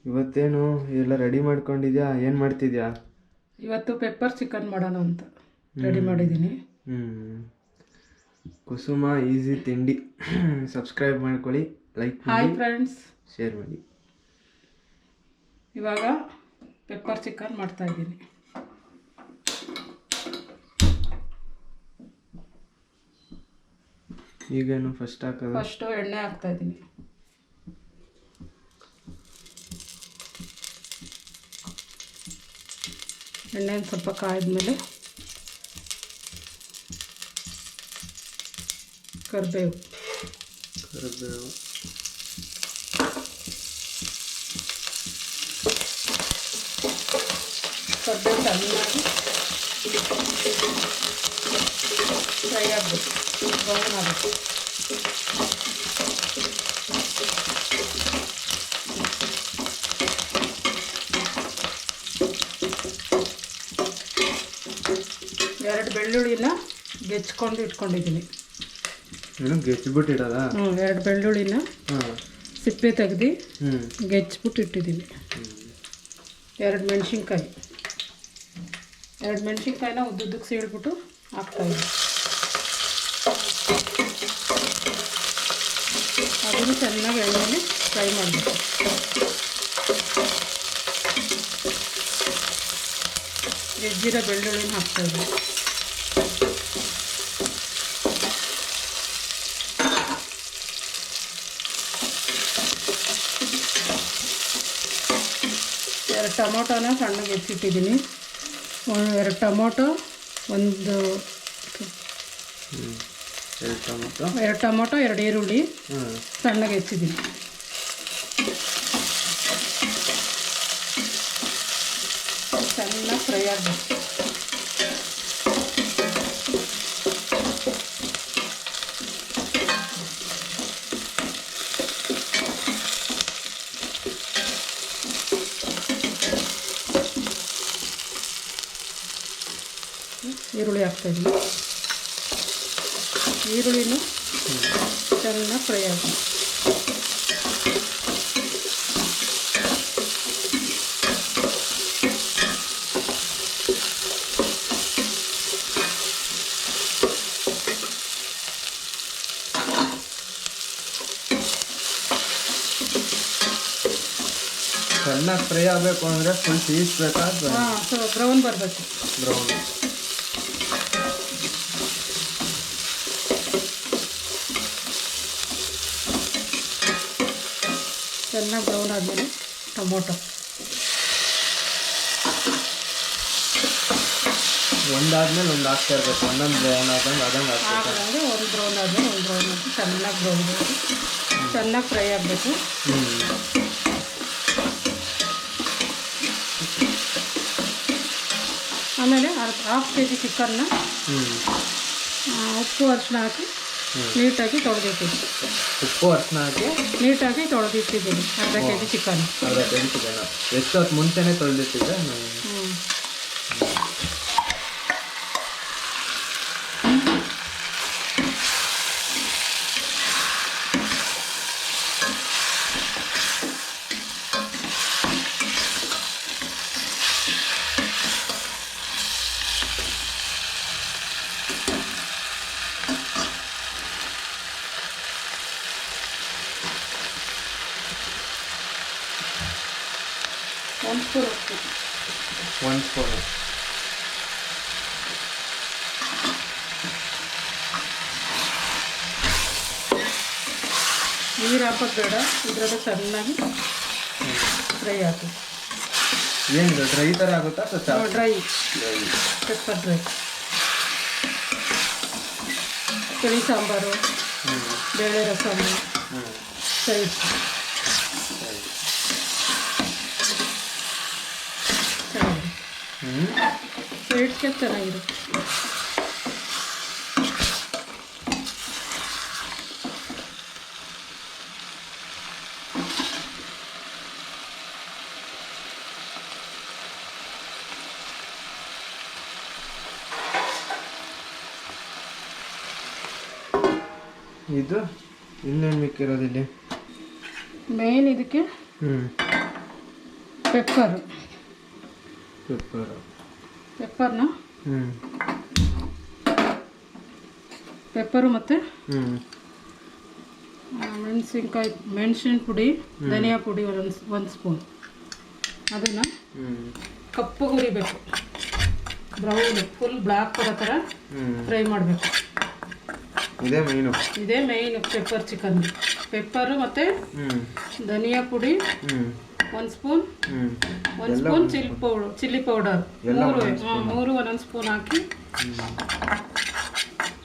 ಇವತ್ತೇನು ಎಲ್ಲ ರೆಡಿ ಮಾಡ್ಕೊಂಡಿದ್ಯಾ? ಏನು ಮಾಡ್ತಿದ್ಯಾ? ಇವತ್ತು ಪೆಪ್ಪರ್ ಚಿಕನ್ ಮಾಡೋಣ ಅಂತ ರೆಡಿ ಮಾಡಿದ್ದೀನಿ. ಕುಸುಮ ಈಸಿ ತಿಂಡಿ ಸಬ್ಸ್ಕ್ರೈಬ್ ಮಾಡ್ಕೊಳ್ಳಿ, ಲೈಕ್ ಮಾಡಿ, ಹಾಯ್ ಫ್ರೆಂಡ್ಸ್, ಶೇರ್ ಮಾಡಿ. ಇವಾಗ ಪೆಪ್ಪರ್ ಚಿಕನ್ ಮಾಡ್ತಾ ಇದ್ದೀನಿ. ಈಗೇನು ಫಸ್ಟ್ ಹಾಕೋದು? ಫಸ್ಟು ಎಣ್ಣೆ ಹಾಕ್ತಾ ಇದ್ದೀನಿ. ಎಣ್ಣೆ ಸ್ವಲ್ಪ ಕಾಯ್ದ್ಮೇಲೆ ಕರಿಬೇವು ಕರಿಬೇವು ಚೆನ್ನಾಗಿ ಫ್ರೈ ಆಗಬೇಕು, ಬ್ರೌನ್ ಆಗಬೇಕು. ಎರಡು ಬೆಳ್ಳುಳ್ಳಿನ ಗೆಚ್ಕೊಂಡು ಇಟ್ಕೊಂಡಿದ್ದೀನಿ. ಗೆಚ್ಚಿಬಿಟ್ಟಿಡೋದಾ? ಎರಡು ಬೆಳ್ಳುಳ್ಳಿನ ಸಿಪ್ಪೆ ತೆಗೆದು ಗೆಚ್ಬಿಟ್ಟು ಇಟ್ಟಿದ್ದೀನಿ. ಎರಡು ಮೆಣಸಿನ್ಕಾಯಿನ ಉದ್ದುದ್ದಕ್ಕೆ ಸೀಳ್ಬಿಟ್ಟು ಹಾಕ್ತಾಯಿದ್ದೀನಿ. ಅದನ್ನು ಚೆನ್ನಾಗಿ ಎಣ್ಣೆಯಲ್ಲಿ ಫ್ರೈ ಮಾಡಬೇಕು. ಜಜ್ಜಿರೋ ಬೆಳ್ಳುಳ್ಳಿನ ಹಾಕ್ತಾಯಿದ್ದೀನಿ. ಎರಡು ಟೊಮೊಟೊನ ಸಣ್ಣಗೆ ಹೆಚ್ಚಿಟ್ಟಿದ್ದೀನಿ. ಎರಡು ಟೊಮೊಟೊ, ಎರಡು ಈರುಳ್ಳಿ ಸಣ್ಣಗೆ ಹೆಚ್ಚಿದ್ದೀನಿ. ಚೆನ್ನಾಗಿ ಫ್ರೈ ಆಗಬೇಕು. ಈರುಳ್ಳಿ ಹಾಕ್ತಾಯಿದ್ದೀನಿ. ಈರುಳ್ಳಿನೂ ಚೆನ್ನಾಗಿ ಫ್ರೈ ಆಗಿ ಚೆನ್ನಾಗಿ ಫ್ರೈ ಆಗಬೇಕು ಅಂದರೆ ಫುಲ್ ಸೀಸ್ಬೇಕಾ? ಸ್ವಲ್ಪ ಬ್ರೌನ್ ಬರಬೇಕು. ಬ್ರೌನ್ ಚೆನ್ನಾಗಿ ಬ್ರೌನ್ ಆದಮೇಲೆ ಟೊಮೊಟೊ ಒಂದಾದ್ಮೇಲೆ ಒಂದು ಹಾಕ್ತಾ ಇರಬೇಕು. ಒಂದೊಂದು ಬ್ರೌನ್ ಆದಂಗೆ ಹಾಕ್ದಂಗೆ ಒಂದು ಬ್ರೌನ್ ಆದಮೇಲೆ ಒಂದು ಬ್ರೌನ್ ಆಗಿ ಚೆನ್ನಾಗಿ ಬ್ರೌನ್ ಚೆನ್ನಾಗಿ ಫ್ರೈ ಆಗಬೇಕು. ಆಮೇಲೆ ಹಾಫ್ kg ಚಿಕನ್ನ ಉಪ್ಪು ಅರಿಶಿನ ಹಾಕಿ ನೀಟಾಗಿ ತೊಳೆದಿಟ್ಟಿದ್ದೀನಿ. ಉಪ್ಪು ಅರಿಶಿನ ಹಾಕಿ ನೀಟಾಗಿ ತೊಳೆದಿಟ್ಟಿದ್ದೀನಿ. ಅರ್ಧ kg ಚಿಕನ್. ಎಷ್ಟು ಹೊತ್ತು ಮುಂಚೆನೇ ತೊಳೆದಿಟ್ಟಿದ್ದೆ? ಒಂದು ಸ್ಪೂನ್ ಉಪ್ಪು, ಒಂದು ಸ್ಪೂನು ನೀರು ಹಾಕೋದು ಬೇಡ, ಇದರಲ್ಲಿ ಚೆನ್ನಾಗಿ ಫ್ರೈ ಹಾಕಿ. ಏನು ಡ್ರೈ ಥರ ಆಗುತ್ತಾ? Dry pepper dry. ತಿಳಿ ಸಾಂಬಾರು, ಬೇಳೆ ರಸಮ್, ಸೈಡ್ಸ್ ಸ್ವೀಟ್ಸ್ಗೆ ಚೆನ್ನಾಗಿರುತ್ತೆ. ಇದು ಇನ್ನೇನು ಮಿಕ್ಕಿರೋದಿಲ್ಲಿ? ಮೇನ್ ಇದಕ್ಕೆ ಪೆಪ್ಪರು. ಪೆಪ್ಪರ್ನ ಪೆಪ್ಪರು ಮತ್ತು ಮೆಣಸಿನ ಪುಡಿ, ಧನಿಯಾ ಪುಡಿ ಒಂದು ಸ್ಪೂನ್. ಅದನ್ನು ಕಪ್ಪಗೆ ಹುರಿಬೇಕು. ಬ್ರೌನ್ ಫುಲ್ ಬ್ಲ್ಯಾಕ್ ಬರೋ ಥರ ಫ್ರೈ ಮಾಡಬೇಕು. ಇದೇ ಮೇಯ್ನು ಪೆಪ್ಪರ್ ಚಿಕನ್. ಪೆಪ್ಪರು ಮತ್ತು ಧನಿಯಾ ಪುಡಿ ಒಂದು ಸ್ಪೂನ್, ಚಿಲ್ಲಿ ಪೌಡರ್ ಮೂರು ಒಂದೊಂದು ಸ್ಪೂನ್ ಹಾಕಿ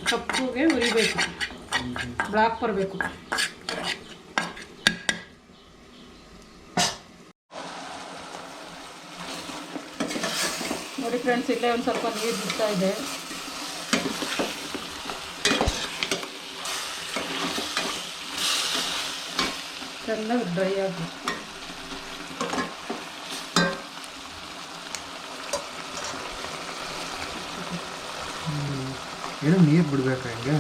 ಕಪ್ಪುಗೆ ಹುರಿಬೇಕು. ಬ್ಲ್ಯಾಕ್ ಬರಬೇಕು. ನೋಡಿ ಫ್ರೆಂಡ್ಸ್, ಇಲ್ಲೇ ಒಂದು ಸ್ವಲ್ಪ ನೀರು ಬಿಡ್ತಾ ಇದೆ. ಚೆನ್ನಾಗಿ ಡ್ರೈ ಆಗಬೇಕು. ಏನೋ ನೀರು ಬಿಡ್ಬೇಕಾ? ಹಿಂಗೆ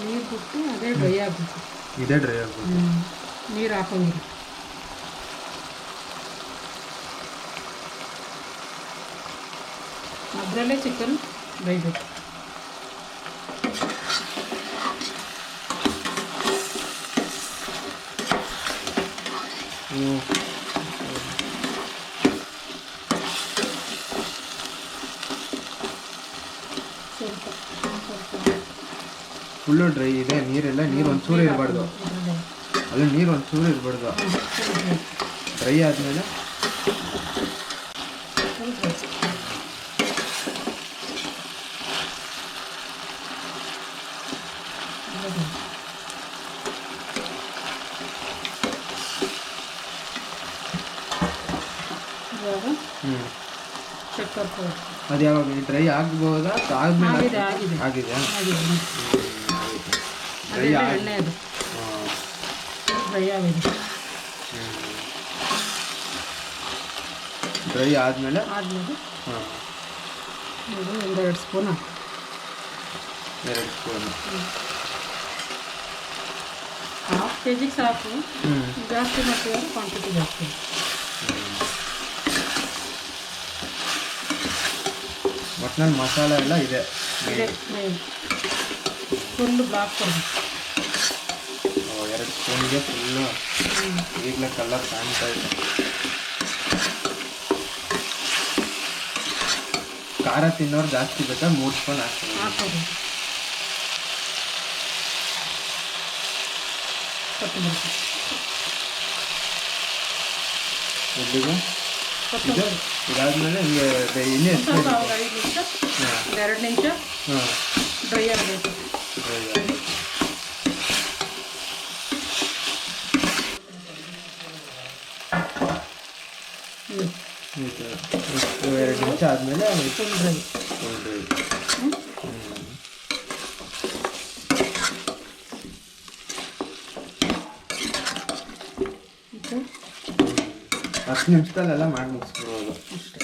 ನೀರು ಬಿಟ್ಟು ಅದೇ ಡ್ರೈ ಆಗಬೇಕು. ಇದೇ ಡ್ರೈ ಆಗಬೇಕು. ನೀರು ಹಾಕೋಂಗಿಲ್ಲ. ಅದರಲ್ಲೇ ಚಿಕನ್ ಬೇಯಬೇಕು. ಫುಲ್ಲು ಡ್ರೈ ಇದೆ. ನೀರೆಲ್ಲ ಒಂಚೂರು ಇರಬಾರ್ದು. ಅದು ನೀರು ಒಂಚೂರು ಇರಬಾರ್ದು. ಡ್ರೈ ಆದಮೇಲೆ ಅದು ಯಾವಾಗ ಡ್ರೈ ಆಗ್ಬೋದಾ? ಆಗಿದೆ. ಡ್ರೈ ಆಗಿದೆ. ಡ್ರೈ ಆದಮೇಲೆ ಒಂದೆರಡು ಸ್ಪೂನ್. ಹಾಫ್ ಕೆಜಿಗೆ ಸಾಕು. ಜಾಸ್ತಿ ಮಾಡ್ತೀವಿ, ಕ್ವಾಂಟಿಟಿ ಜಾಸ್ತಿ. ಒಟ್ಟಿನಲ್ಲಿ ಮಸಾಲೆ ಎಲ್ಲ ಇದೆ. ಫುಲ್ಲು ಬ್ಲಾಕ್ ಕೊಡಬೇಕು. 2 ಸ್ಪೂನ್ಗೆ ಫುಲ್ಲು ಈಗಲೇ ಕಲರ್ ಕಾಣ್ತಾ ಇದೆ. ಖಾರ ತಿನ್ನೋರು ಜಾಸ್ತಿ ಬೇಕಾ? 3 ಸ್ಪೂನ್ ಹಾಕ್ಬೋದು. ಇಲ್ಲಿಗೆ ಇದಾದ್ಮೇಲೆ ಹಿಂಗೆ ಇನ್ನೇ 2 ನಿಮಿಷ ಡ್ರೈ ಆಗಬೇಕು. ಎರಡು ನಿಮಿಷ ಆದಮೇಲೆ ಫುಲ್ ಡ್ರೈ. ಹತ್ತು ನಿಮಿಷದಲ್ಲೆಲ್ಲ ಮಾಡಿ ಮುಗಿಸ್ಬಿಡೋದು ಅಷ್ಟೇ.